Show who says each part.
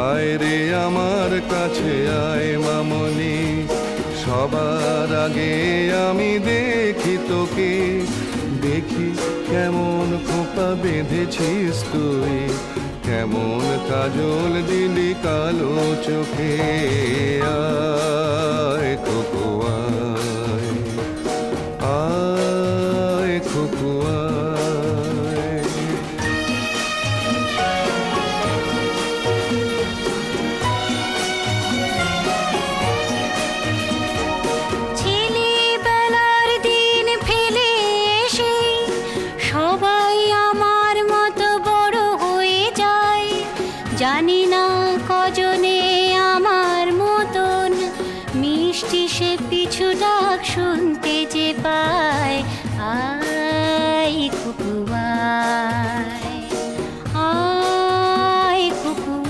Speaker 1: আয় রে আমার কাছে আয় মামনি, সবার আগে আমি দেখি তোকে। দেখি কেমন খোপা বেঁধেছিস তুই, কেমন কাজল দিলি কালো চোখে। আয় খোকো আয়, আয় খোকো আয়।
Speaker 2: ছেলেবেলার দিন ফেলে এসে সবাই আমার মতো বড় হয়ে যায়। জানি না কজনে আমার মতন মিষ্টি সে পিছু ডাক শুনতে যে পায়।